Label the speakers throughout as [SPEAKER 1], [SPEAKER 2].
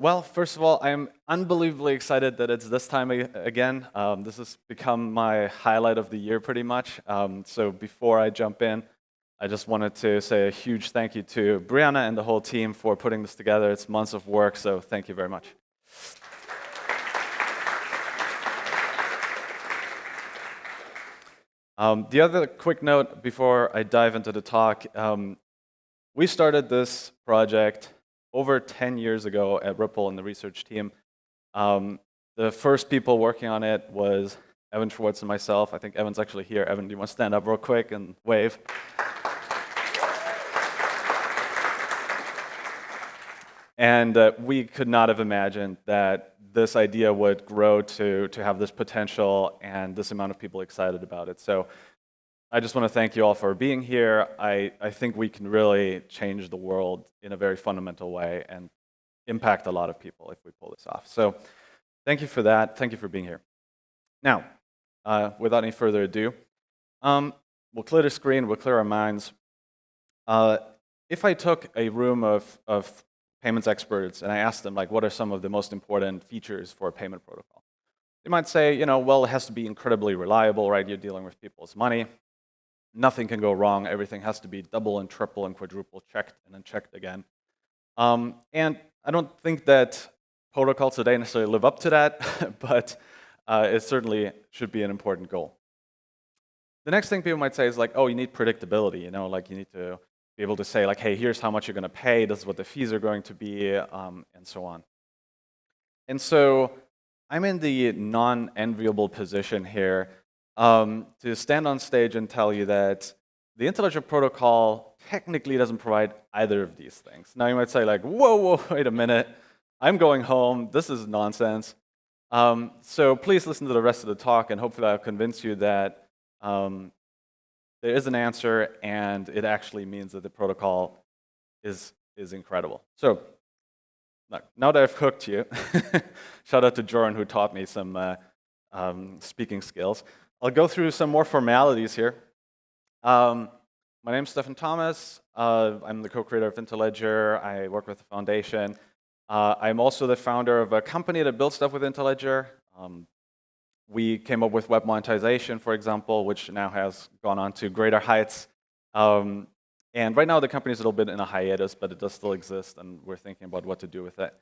[SPEAKER 1] Well, first of all, I'm unbelievably excited that it's this time again. This has become my highlight of the year pretty much. So before I jump in, I just wanted to say a huge thank you to Brianna and the whole team for putting this together. It's months of work, so thank you very much. The other quick note before I dive into the talk, we started this project over 10 years ago at Ripple in the research team. The first people working on it was Evan Schwartz and myself. I think Evan's actually here. Evan, do you want to stand up real quick and wave? And we could not have imagined that this idea would grow to have this potential and this amount of people excited about it. So I just want to thank you all for being here. I think we can really change the world in a very fundamental way and impact a lot of people if we pull this off. So thank you for that. Thank you for being here. Now, without any further ado, we'll clear the screen, we'll clear our minds. If I took a room of payments experts and I asked them, like, what are some of the most important features for a payment protocol? They might say, well, it has to be incredibly reliable, right? You're dealing with people's money. Nothing can go wrong. Everything has to be double and triple and quadruple checked and then checked again. And I don't think that protocols today necessarily live up to that, but it certainly should be an important goal. The next thing people might say is like, oh, you need predictability. Like you need to be able to say, like, hey, here's how much you're going to pay. This is what the fees are going to be, and so on. And so I'm in the non-enviable position here to stand on stage and tell you that the Interledger protocol technically doesn't provide either of these things. Now you might say like, whoa, wait a minute. I'm going home. This is nonsense. So please listen to the rest of the talk, and hopefully I'll convince you that there is an answer, and it actually means that the protocol is incredible. So now that I've hooked you, shout out to Joran who taught me some speaking skills. I'll go through some more formalities here. My name's Stefan Thomas. I'm the co-creator of Interledger. I work with the foundation. I'm also the founder of a company that builds stuff with Interledger. We came up with web monetization, for example, which now has gone on to greater heights. And right now the company is a little bit in a hiatus, but it does still exist, and we're thinking about what to do with it.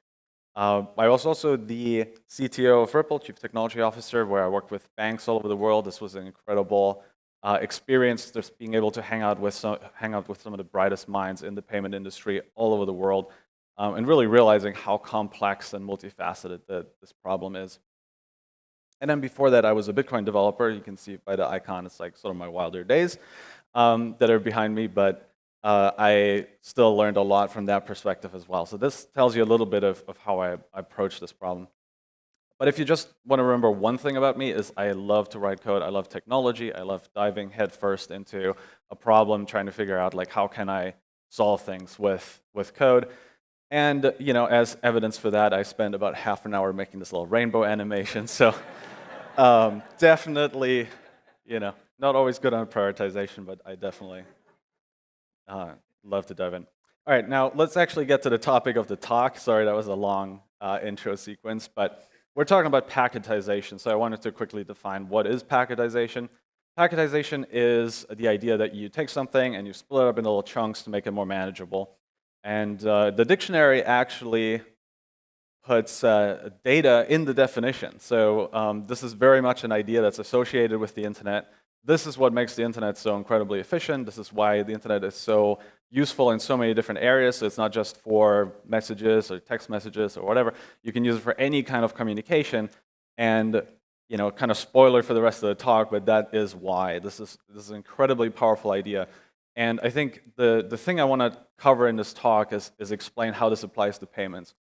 [SPEAKER 1] I was also the CTO of Ripple, Chief Technology Officer, where I worked with banks all over the world. This was an incredible experience, just being able to hang out with some of the brightest minds in the payment industry all over the world, and really realizing how complex and multifaceted this problem is. And then before that, I was a Bitcoin developer. You can see by the icon, it's like sort of my wilder days that are behind me, but I still learned a lot from that perspective as well. So this tells you a little bit of how I approach this problem. But if you just want to remember one thing about me is I love to write code. I love technology. I love diving headfirst into a problem, trying to figure out like how can I solve things with code. And as evidence for that, I spent about half an hour making this little rainbow animation. So definitely, not always good on prioritization, but I definitely love to dive in. All right, now let's actually get to the topic of the talk. Sorry, that was a long intro sequence, but we're talking about packetization. So I wanted to quickly define what is packetization. Packetization is the idea that you take something and you split it up into little chunks to make it more manageable. And the dictionary actually puts data in the definition. So this is very much an idea that's associated with the internet. This is what makes the internet so incredibly efficient. This is why the internet is so useful in so many different areas. So it's not just for messages or text messages or whatever. You can use it for any kind of communication. And kind of spoiler for the rest of the talk, but that is why. This is an incredibly powerful idea. And I think the thing I want to cover in this talk is explain how this applies to payments.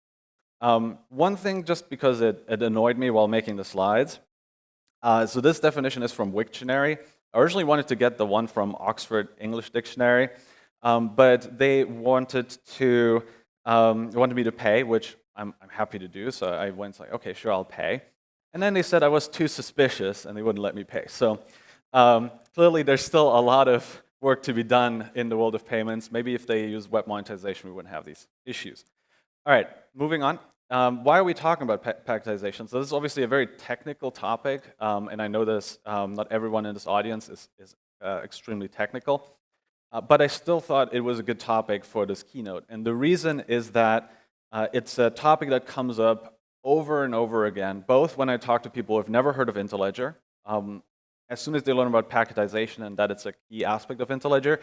[SPEAKER 1] One thing, just because it annoyed me while making the slides, so this definition is from Wiktionary. I originally wanted to get the one from Oxford English Dictionary, but they wanted me to pay, which I'm happy to do. So I went like, okay, sure, I'll pay. And then they said I was too suspicious, and they wouldn't let me pay. So clearly, there's still a lot of work to be done in the world of payments. Maybe if they use web monetization, we wouldn't have these issues. All right, moving on. why are we talking about packetization? So this is obviously a very technical topic, and I know this, not everyone in this audience is extremely technical, but I still thought it was a good topic for this keynote. And the reason is that it's a topic that comes up over and over again, both when I talk to people who have never heard of Interledger, as soon as they learn about packetization and that it's a key aspect of Interledger,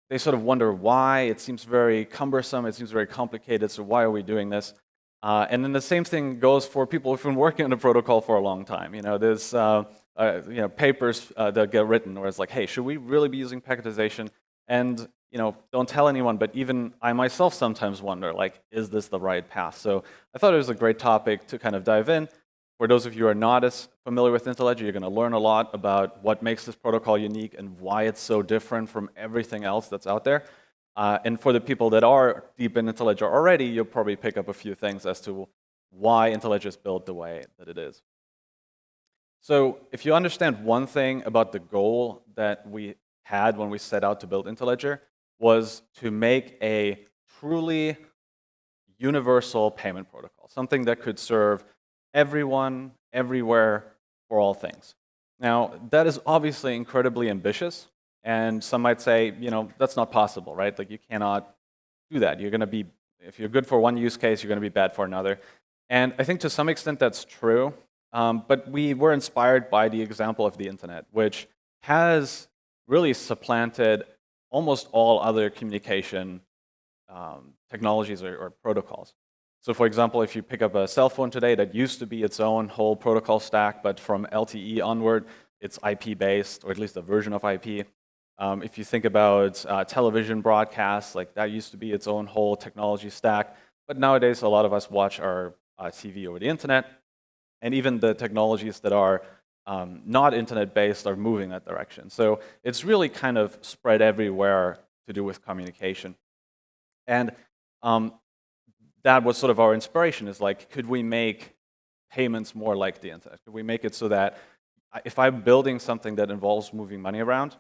[SPEAKER 1] they sort of wonder why. It seems very cumbersome, it seems very complicated, so why are we doing this? And then the same thing goes for people who've been working on the protocol for a long time. There's papers that get written where it's like, hey, should we really be using packetization? And don't tell anyone, but even I myself sometimes wonder, like, is this the right path? So I thought it was a great topic to kind of dive in. For those of you who are not as familiar with Interledger, you're going to learn a lot about what makes this protocol unique and why it's so different from everything else that's out there. And for the people that are deep in Interledger already, you'll probably pick up a few things as to why Interledger is built the way that it is. So if you understand one thing about the goal that we had when we set out to build Interledger, was to make a truly universal payment protocol, something that could serve everyone, everywhere, for all things. Now, that is obviously incredibly ambitious, and some might say, that's not possible, right? Like, you cannot do that. You're going to be, if you're good for one use case, you're going to be bad for another. And I think to some extent that's true, but we were inspired by the example of the internet, which has really supplanted almost all other communication technologies or protocols. So for example, if you pick up a cell phone today that used to be its own whole protocol stack, but from LTE onward, it's IP-based, or at least a version of IP. If you think about television broadcasts, like that used to be its own whole technology stack, but nowadays a lot of us watch our TV over the internet, and even the technologies that are not internet-based are moving that direction. So it's really kind of spread everywhere to do with communication. And that was sort of our inspiration, is like, could we make payments more like the internet? Could we make it so that if I'm building something that involves moving money around,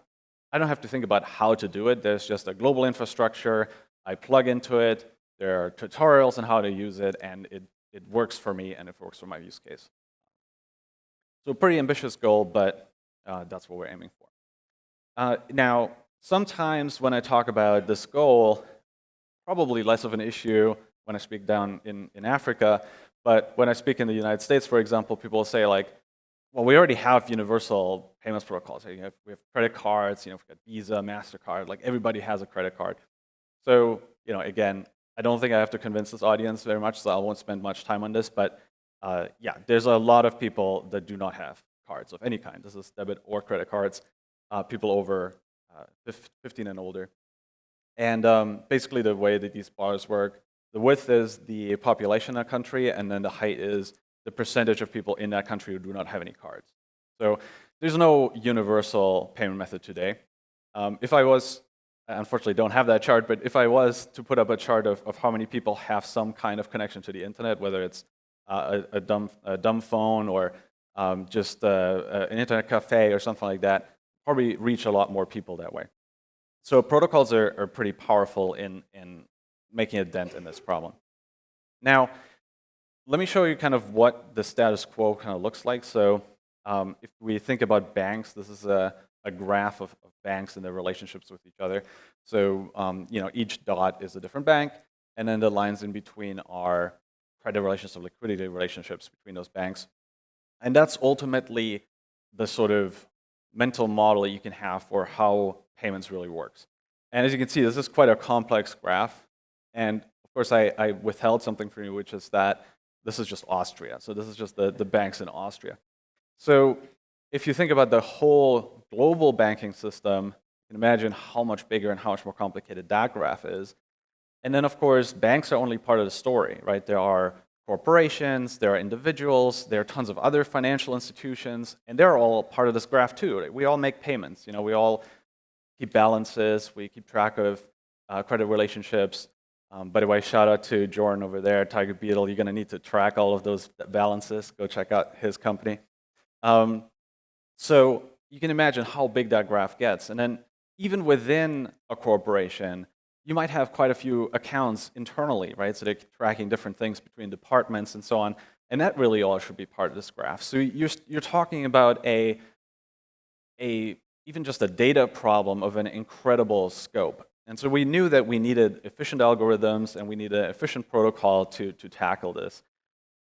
[SPEAKER 1] I don't have to think about how to do it. There's just a global infrastructure. I plug into it. There are tutorials on how to use it, and it works for me, and it works for my use case. So a pretty ambitious goal, but that's what we're aiming for. Now, sometimes when I talk about this goal, probably less of an issue when I speak down in Africa, but when I speak in the United States, for example, people will say, like, well, we already have universal payments protocols. We have credit cards, we've got Visa, MasterCard, like everybody has a credit card. So, again, I don't think I have to convince this audience very much, so I won't spend much time on this, but yeah, there's a lot of people that do not have cards of any kind. This is debit or credit cards, people over 15 and older. And basically the way that these bars work, the width is the population in that country, and then the height is the percentage of people in that country who do not have any cards. So there's no universal payment method today. If I was, I unfortunately don't have that chart, but if I was to put up a chart of how many people have some kind of connection to the internet, whether it's a dumb phone or just an internet cafe or something like that, probably reach a lot more people that way. So protocols are pretty powerful in making a dent in this problem. Now, let me show you kind of what the status quo kind of looks like. So if we think about banks, this is a graph of banks and their relationships with each other. So each dot is a different bank, and then the lines in between are credit relationships, liquidity relationships between those banks. And that's ultimately the sort of mental model that you can have for how payments really works. And as you can see, this is quite a complex graph. And of course, I withheld something from you, which is that this is just Austria. So this is just the banks in Austria. So if you think about the whole global banking system, you can imagine how much bigger and how much more complicated that graph is. And then, of course, banks are only part of the story, right? There are corporations, there are individuals, there are tons of other financial institutions, and they're all part of this graph too. Right? We all make payments. We all keep balances. We keep track of credit relationships. By the way, shout out to Jordan over there, Tiger Beetle. You're going to need to track all of those balances. Go check out his company. So you can imagine how big that graph gets. And then even within a corporation, you might have quite a few accounts internally, right? So they're tracking different things between departments and so on. And that really all should be part of this graph. So you're talking about even just a data problem of an incredible scope. And so we knew that we needed efficient algorithms and we needed an efficient protocol to tackle this.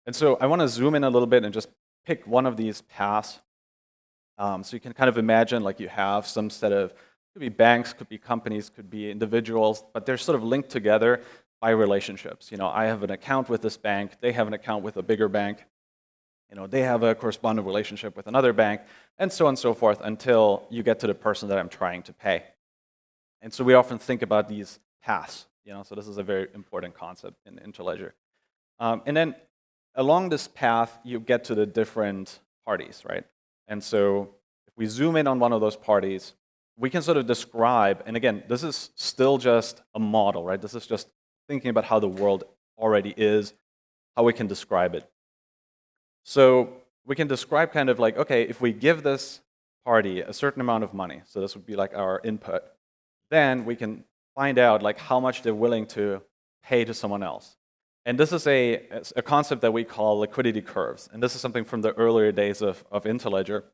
[SPEAKER 1] And so I want to zoom in a little bit and just pick one of these paths. So you can kind of imagine like you have some set of, could be banks, could be companies, could be individuals, but they're sort of linked together by relationships. I have an account with this bank, they have an account with a bigger bank, they have a correspondent relationship with another bank, and so on and so forth until you get to the person that I'm trying to pay. And so we often think about these paths, so this is a very important concept in Interledger. And then along this path, you get to the different parties, right? And so if we zoom in on one of those parties, we can sort of describe, and again, this is still just a model, right? This is just thinking about how the world already is, how we can describe it. So we can describe kind of like, okay, if we give this party a certain amount of money, so this would be like our input, then we can find out like how much they're willing to pay to someone else. And this is a concept that we call liquidity curves. And this is something from the earlier days of Interledger,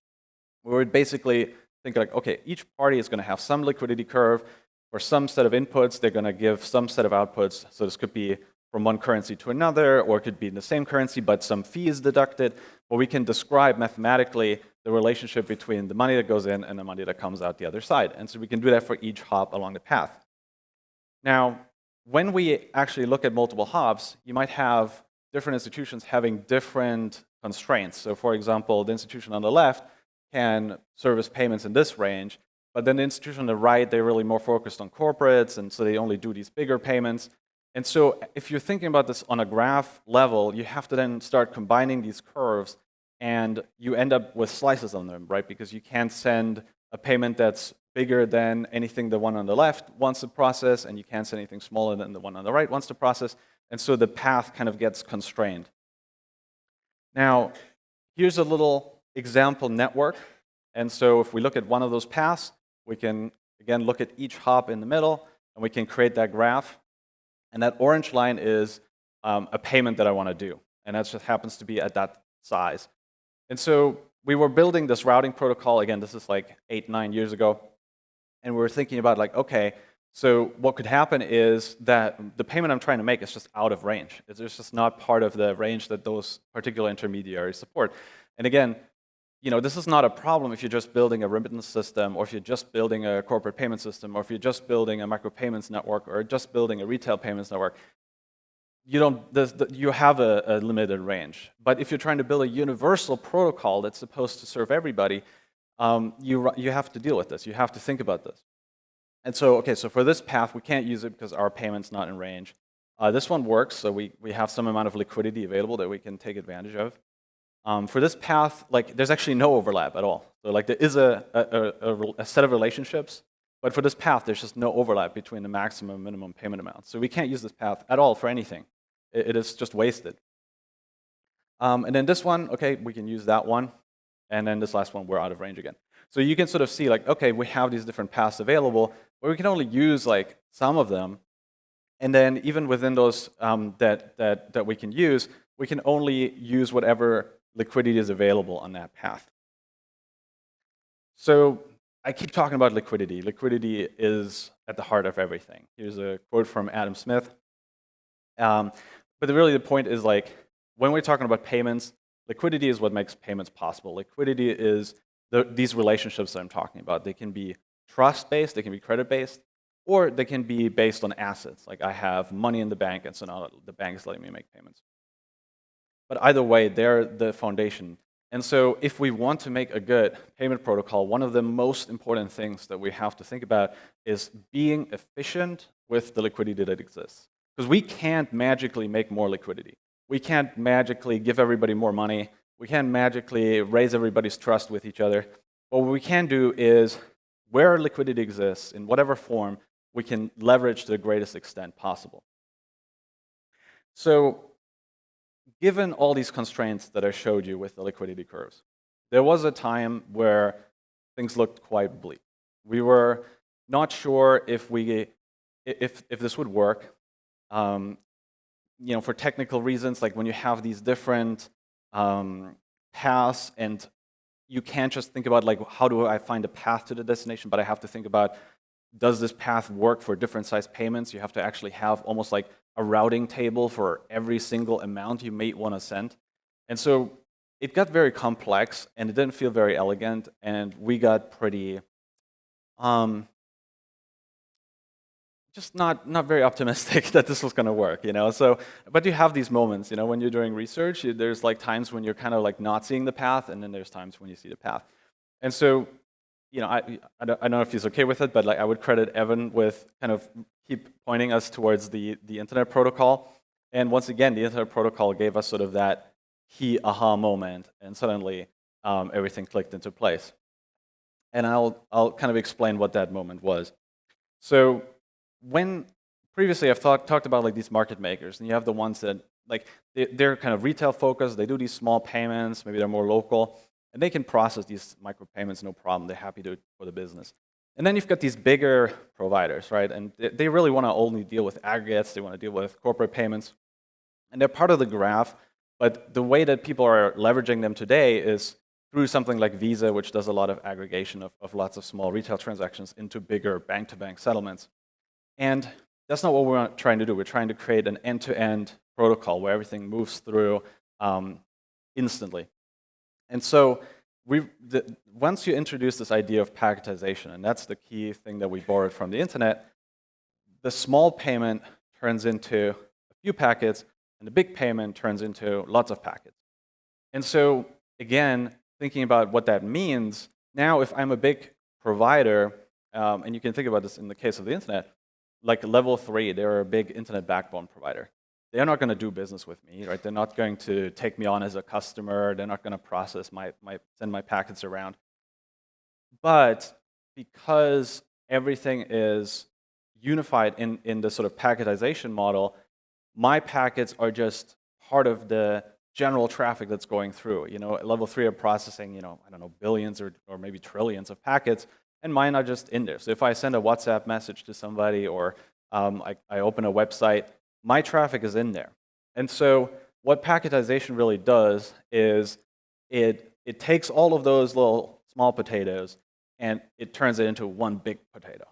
[SPEAKER 1] where we basically think like, okay, each party is going to have some liquidity curve. For some set of inputs, they're going to give some set of outputs. So this could be from one currency to another, or it could be in the same currency, but some fee is deducted. But we can describe mathematically the relationship between the money that goes in and the money that comes out the other side. And so we can do that for each hop along the path. Now, when we actually look at multiple hops, you might have different institutions having different constraints. So for example, the institution on the left can service payments in this range, but then the institution on the right, they're really more focused on corporates, and so they only do these bigger payments. And so if you're thinking about this on a graph level, you have to then start combining these curves, and you end up with slices on them, right? Because you can't send a payment that's bigger than anything the one on the left wants to process, and you can't send anything smaller than the one on the right wants to process. And so the path kind of gets constrained. Now, here's a little example network. And so if we look at one of those paths, we can, again, look at each hop in the middle, and we can create that graph. And that orange line is a payment that I want to do. And that just happens to be at that size. And so we were building this routing protocol. Again, this is like 8, 9 years ago. And we were thinking about like, okay, so what could happen is that the payment I'm trying to make is just out of range. It's just not part of the range that those particular intermediaries support. And again, this is not a problem if you're just building a remittance system, or if you're just building a corporate payment system, or if you're just building a micropayments network, or just building a retail payments network. You have a limited range. But if you're trying to build a universal protocol that's supposed to serve everybody, you have to deal with this. You have to think about this. And so, okay, so for this path, we can't use it because our payment's not in range. This one works, so we have some amount of liquidity available that we can take advantage of. For this path, like, there's actually no overlap at all. So like, there is a set of relationships, but for this path, there's just no overlap between the maximum and minimum payment amounts. So we can't use this path at all for anything. It is just wasted. And then this one, okay, we can use that one. And then this last one, we're out of range again. So you can sort of see like, okay, we have these different paths available, but we can only use like some of them. And then even within those that we can use, we can only use whatever liquidity is available on that path. So I keep talking about liquidity. Liquidity is at the heart of everything. Here's a quote from Adam Smith. But really the point is like, when we're talking about payments, liquidity is what makes payments possible. Liquidity is these relationships that I'm talking about. They can be trust-based, they can be credit-based, or they can be based on assets. Like I have money in the bank, and so now the bank is letting me make payments. But either way, they're the foundation. And so if we want to make a good payment protocol, one of the most important things that we have to think about is being efficient with the liquidity that exists. Because we can't magically make more liquidity. We can't magically give everybody more money. We can't magically raise everybody's trust with each other. But what we can do is, where liquidity exists, in whatever form, we can leverage to the greatest extent possible. So given all these constraints that I showed you with the liquidity curves, there was a time where things looked quite bleak. We were not sure if we if this would work, for technical reasons, like when you have these different paths, and you can't just think about like, how do I find a path to the destination, but I have to think about, does this path work for different size payments? You have to actually have almost like a routing table for every single amount you may want to send. And so it got very complex, and it didn't feel very elegant, and we got pretty just not very optimistic that this was going to work, So, but you have these moments, when you're doing research, there's like times when you're kind of like not seeing the path, and then there's times when you see the path. And so, I don't know if he's okay with it, but like I would credit Evan with kind of keep pointing us towards the Internet Protocol. And once again, the Internet Protocol gave us sort of that key aha moment, and suddenly everything clicked into place. And I'll kind of explain what that moment was. So when previously I've talked about like these market makers, and you have the ones that like they're kind of retail focused, they do these small payments, maybe they're more local, and they can process these micropayments no problem. They're happy to for the business. And then you've got these bigger providers, right? And they really want to only deal with aggregates, they want to deal with corporate payments, and they're part of the graph, but the way that people are leveraging them today is through something like Visa, which does a lot of aggregation of lots of small retail transactions into bigger bank-to-bank settlements. And that's not what we're trying to do. We're trying to create an end-to-end protocol where everything moves through instantly. And so once you introduce this idea of packetization, and that's the key thing that we borrowed from the internet, the small payment turns into a few packets, and the big payment turns into lots of packets. And so again, thinking about what that means, now if I'm a big provider, and you can think about this in the case of the internet, like level 3, they're a big internet backbone provider. They're not going to do business with me, right? They're not going to take me on as a customer. They're not going to process send my packets around. But because everything is unified in the sort of packetization model, my packets are just part of the general traffic that's going through. Level 3 are processing, I don't know, billions or maybe trillions of packets, and mine are just in there. So if I send a WhatsApp message to somebody, or I open a website, my traffic is in there. And so what packetization really does is it takes all of those little small potatoes and it turns it into one big potato.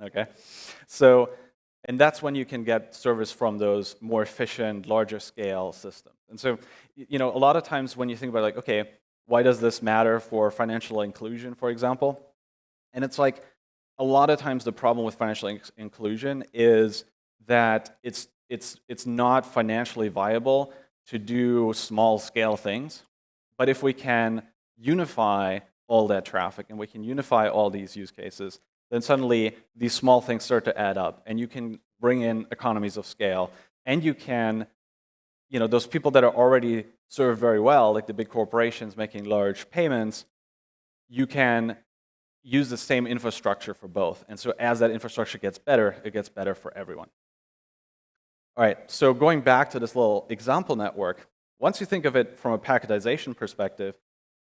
[SPEAKER 1] Okay? So, and that's when you can get service from those more efficient, larger scale systems. And so, a lot of times when you think about like, okay, why does this matter for financial inclusion, for example? And it's like, a lot of times the problem with financial inclusion is that it's not financially viable to do small scale things. But if we can unify all that traffic and we can unify all these use cases, then suddenly these small things start to add up, and you can bring in economies of scale, and you can, those people that are already served very well, like the big corporations making large payments, you can use the same infrastructure for both. And so as that infrastructure gets better, it gets better for everyone. All right, so going back to this little example network, once you think of it from a packetization perspective,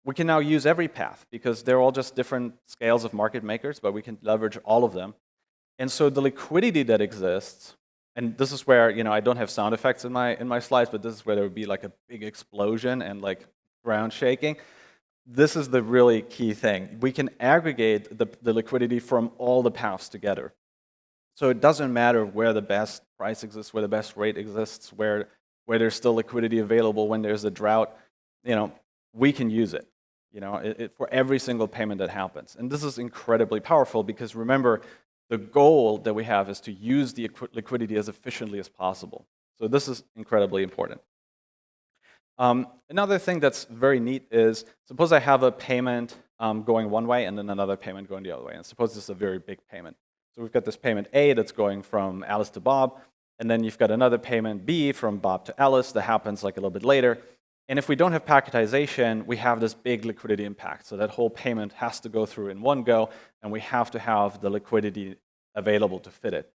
[SPEAKER 1] we can now use every path because they're all just different scales of market makers, but we can leverage all of them. And so the liquidity that exists, and this is where, I don't have sound effects in my slides, but this is where there would be like a big explosion and like ground shaking. This is the really key thing. We can aggregate the liquidity from all the paths together. So it doesn't matter where the best price exists, where the best rate exists, where there's still liquidity available when there's a drought. We can use it, for every single payment that happens. And this is incredibly powerful because remember, the goal that we have is to use the liquidity as efficiently as possible. So this is incredibly important. Another thing that's very neat is, suppose I have a payment going one way and then another payment going the other way. And suppose this is a very big payment. So we've got this payment A that's going from Alice to Bob, and then you've got another payment B from Bob to Alice that happens like a little bit later. And if we don't have packetization, we have this big liquidity impact. So that whole payment has to go through in one go, and we have to have the liquidity available to fit it.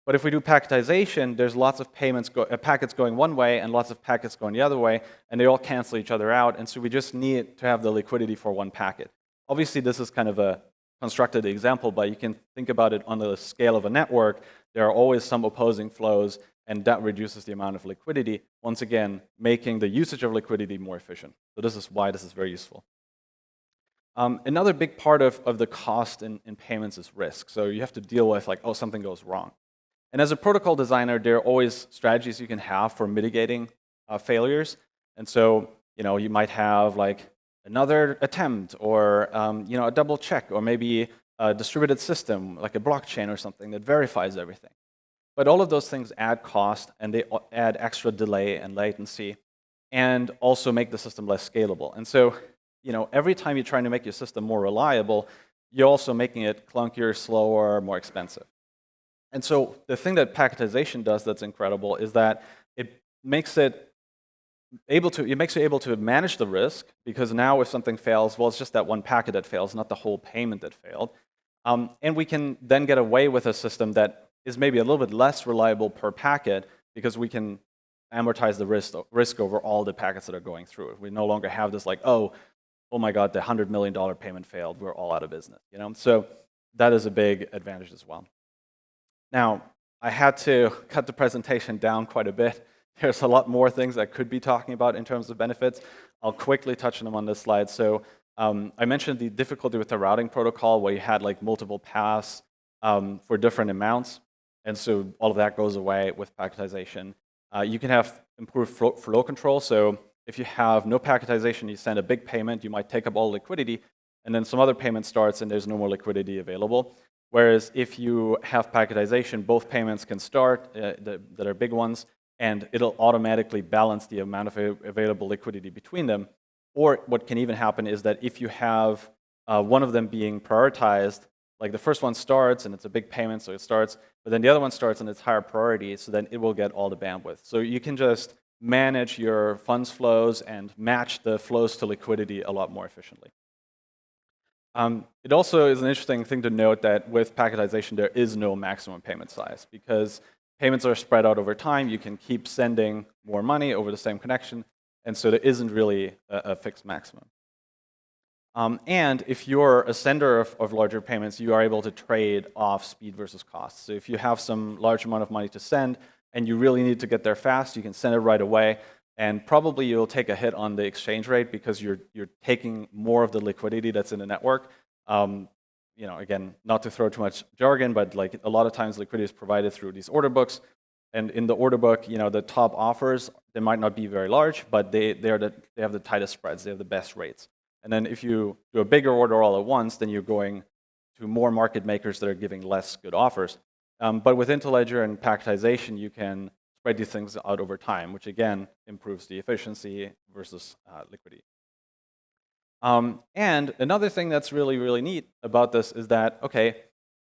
[SPEAKER 1] But if we do packetization, there's lots of packets going one way and lots of packets going the other way, and they all cancel each other out, and so we just need to have the liquidity for one packet. Obviously, this is kind of a constructed the example, but you can think about it on the scale of a network. There are always some opposing flows, and that reduces the amount of liquidity, once again, making the usage of liquidity more efficient. So this is why this is very useful. Another big part of the cost in payments is risk. So you have to deal with, like, oh, something goes wrong. And as a protocol designer, there are always strategies you can have for mitigating failures. And so, you might have like another attempt, or a double check, or maybe a distributed system like a blockchain or something that verifies everything. But all of those things add cost, and they add extra delay and latency, and also make the system less scalable. And so, every time you're trying to make your system more reliable, you're also making it clunkier, slower, more expensive. And so the thing that packetization does that's incredible is that it makes you able to manage the risk, because now if something fails, well, it's just that one packet that fails, not the whole payment that failed. And we can then get away with a system that is maybe a little bit less reliable per packet, because we can amortize the risk over all the packets that are going through it. We no longer have this like, oh my God, the $100 million payment failed, we're all out of business. So that is a big advantage as well. Now, I had to cut the presentation down quite a bit. There's a lot more things I could be talking about in terms of benefits. I'll quickly touch on them on this slide. So I mentioned the difficulty with the routing protocol, where you had like multiple paths for different amounts. And so all of that goes away with packetization. You can have improved flow control. So if you have no packetization, you send a big payment, you might take up all liquidity, and then some other payment starts and there's no more liquidity available. Whereas if you have packetization, both payments can start that are big ones, and it'll automatically balance the amount of available liquidity between them. Or what can even happen is that if you have one of them being prioritized, like the first one starts and it's a big payment, so it starts, but then the other one starts and it's higher priority, so then it will get all the bandwidth. So you can just manage your funds flows and match the flows to liquidity a lot more efficiently. It also is an interesting thing to note that with packetization, there is no maximum payment size, because payments are spread out over time. You can keep sending more money over the same connection, and so there isn't really a fixed maximum. And if you're a sender of larger payments, you are able to trade off speed versus cost. So if you have some large amount of money to send, and you really need to get there fast, you can send it right away. And probably you'll take a hit on the exchange rate, because you're taking more of the liquidity that's in the network. Again, not to throw too much jargon, but like a lot of times liquidity is provided through these order books. And in the order book, the top offers, they might not be very large, but they have the tightest spreads, they have the best rates. And then if you do a bigger order all at once, then you're going to more market makers that are giving less good offers. But with Interledger and packetization, you can spread these things out over time, which again improves the efficiency versus liquidity. And another thing that's really, really neat about this is that, okay,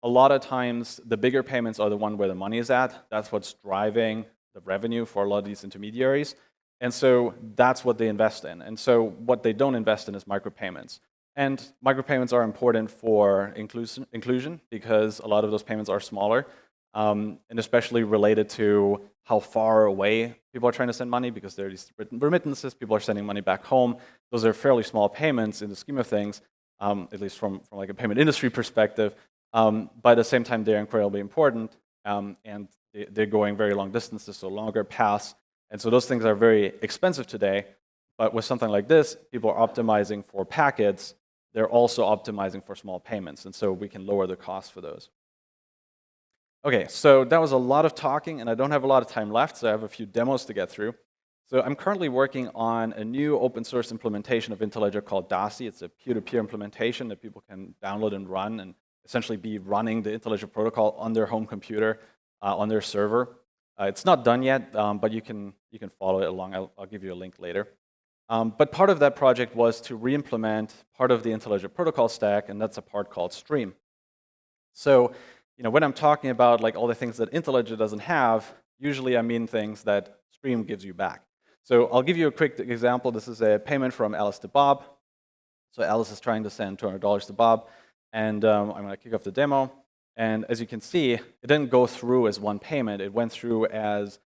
[SPEAKER 1] a lot of times the bigger payments are the one where the money is at. That's what's driving the revenue for a lot of these intermediaries. And so that's what they invest in. And so what they don't invest in is micropayments. And micropayments are important for inclusion, because a lot of those payments are smaller, and especially related to how far away people are trying to send money, because there are these remittances, people are sending money back home. Those are fairly small payments in the scheme of things, at least from like a payment industry perspective. But at the same time, they're incredibly important, and they're going very long distances, so longer paths. And so those things are very expensive today. But with something like this, people are optimizing for packets. They're also optimizing for small payments, and so we can lower the cost for those. Okay, so that was a lot of talking, and I don't have a lot of time left, so I have a few demos to get through. So I'm currently working on a new open source implementation of Interledger called DASI. It's a peer-to-peer implementation that people can download and run, and essentially be running the Interledger protocol on their home computer, on their server. It's not done yet, but you can follow it along. I'll give you a link later. But part of that project was to re-implement part of the Interledger protocol stack, and that's a part called Stream. So when I'm talking about like all the things that Interledger doesn't have, usually I mean things that Stream gives you back. So I'll give you a quick example. This is a payment from Alice to Bob. So Alice is trying to send $200 to Bob, and I'm going to kick off the demo. And as you can see, it didn't go through as one payment. It went through as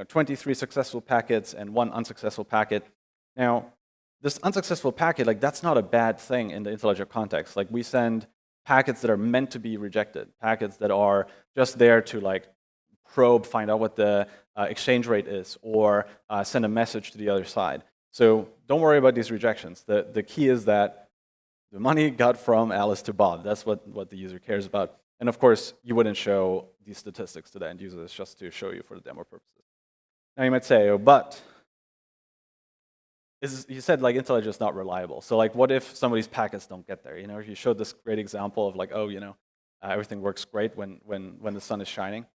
[SPEAKER 1] 23 successful packets and one unsuccessful packet. Now, this unsuccessful packet, like that's not a bad thing in the Interledger context. Like we send packets that are meant to be rejected, packets that are just there to like probe, find out what the exchange rate is, or send a message to the other side. So don't worry about these rejections. The key is that the money got from Alice to Bob. That's what the user cares about. And of course, you wouldn't show these statistics to the end user. It's just to show you for the demo purposes. Now you might say, oh, but you said like Interledger is not reliable. So like, what if somebody's packets don't get there? You know, you showed this great example of like, oh, you know, everything works great when the sun is shining.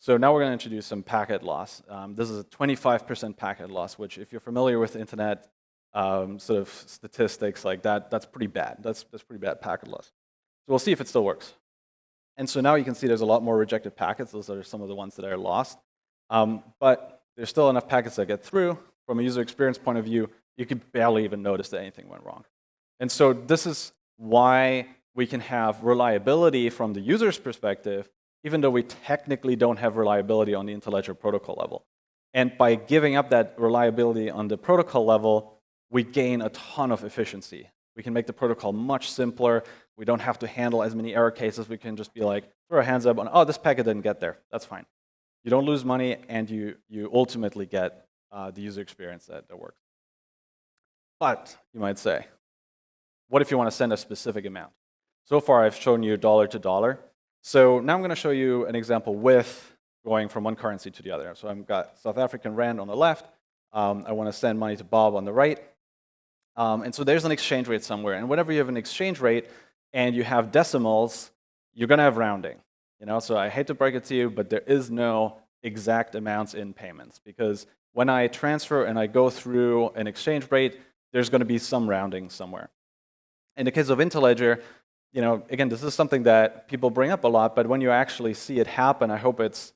[SPEAKER 1] So now we're going to introduce some packet loss. This is a 25% packet loss, which if you're familiar with internet sort of statistics like that, that's pretty bad. That's pretty bad packet loss. So we'll see if it still works. And so now you can see there's a lot more rejected packets. Those are some of the ones that are lost. But there's still enough packets that get through. From a user experience point of view, you could barely even notice that anything went wrong. And so this is why we can have reliability from the user's perspective, even though we technically don't have reliability on the Interledger protocol level. And by giving up that reliability on the protocol level, we gain a ton of efficiency. We can make the protocol much simpler. We don't have to handle as many error cases. We can just be like, throw our hands up on, oh, this packet didn't get there. That's fine. You don't lose money, and you ultimately get the user experience that works. But you might say, what if you want to send a specific amount? So far, I've shown you dollar to dollar. So now I'm going to show you an example with going from one currency to the other. So I've got South African rand on the left. I want to send money to Bob on the right. And so there's an exchange rate somewhere. And whenever you have an exchange rate and you have decimals, you're going to have rounding. You know, so I hate to break it to you, but there is no exact amounts in payments. Because when I transfer and I go through an exchange rate, there's going to be some rounding somewhere. In the case of Interledger, you know, again, this is something that people bring up a lot, but when you actually see it happen, I hope it's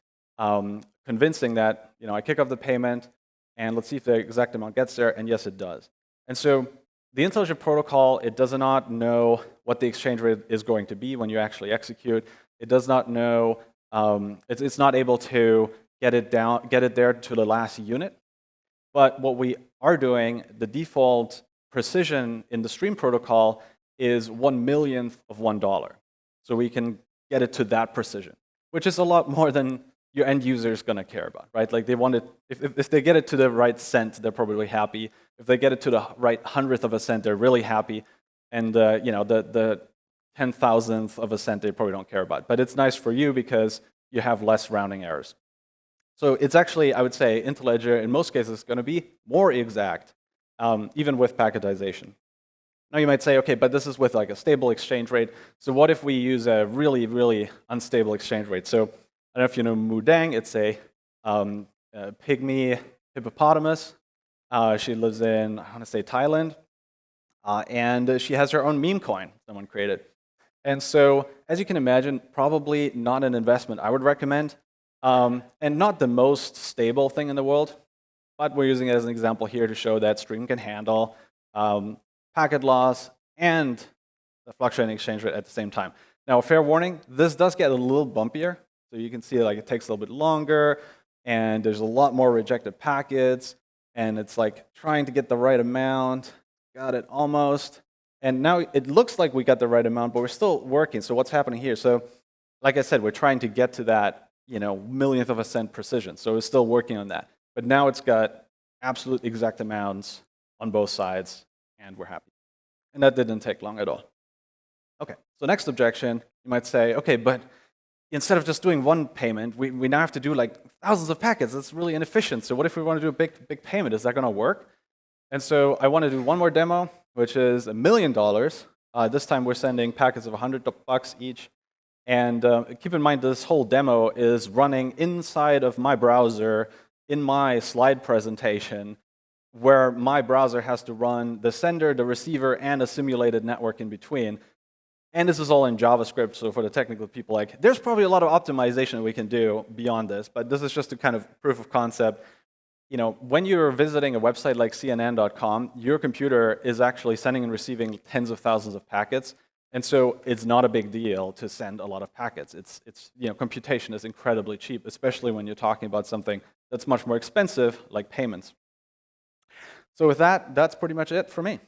[SPEAKER 1] convincing that, you know, I kick off the payment, and let's see if the exact amount gets there, and yes, it does. And so the Interledger protocol, it does not know what the exchange rate is going to be when you actually execute. It does not know, it's not able to get it there to the last unit. But what we are doing, the default precision in the stream protocol is 1/1,000,000th of $1. So we can get it to that precision, which is a lot more than your end user is going to care about, right? Like they want it, if they get it to the right cent, they're probably happy. If they get it to the right 100th of a cent, they're really happy. And you know, the 10,000th of a cent, they probably don't care about. But it's nice for you because you have less rounding errors. So it's actually, I would say, Interledger in most cases is going to be more exact, even with packetization. Now you might say, okay, but this is with like a stable exchange rate. So what if we use a really, really unstable exchange rate? So I don't know if you know Mudang. It's a pygmy hippopotamus. She lives in, I want to say, Thailand. And she has her own meme coin someone created. And so, as you can imagine, probably not an investment I would recommend. And not the most stable thing in the world. But we're using it as an example here to show that Stream can handle packet loss and the fluctuating exchange rate at the same time. Now, fair warning, this does get a little bumpier. So you can see like it takes a little bit longer, and there's a lot more rejected packets, and it's like trying to get the right amount. Got it almost. And now it looks like we got the right amount, but we're still working. So what's happening here? So like I said, we're trying to get to that, you know, 1/1,000,000th of a cent precision. So we're still working on that. But now it's got absolute exact amounts on both sides, and we're happy. And that didn't take long at all. Okay, so next objection, you might say, okay, but instead of just doing one payment, we now have to do like thousands of packets. That's really inefficient. So what if we want to do a big payment? Is that going to work? And so I want to do one more demo, which is $1 million. This time we're sending packets of $100 each. And keep in mind, this whole demo is running inside of my browser in my slide presentation, where my browser has to run the sender, the receiver, and a simulated network in between. And this is all in JavaScript, so for the technical people, like, there's probably a lot of optimization we can do beyond this, but this is just a kind of proof of concept. You know, when you're visiting a website like CNN.com, your computer is actually sending and receiving tens of thousands of packets, and so it's not a big deal to send a lot of packets. It's you know, computation is incredibly cheap, especially when you're talking about something that's much more expensive, like payments. So with that, that's pretty much it for me.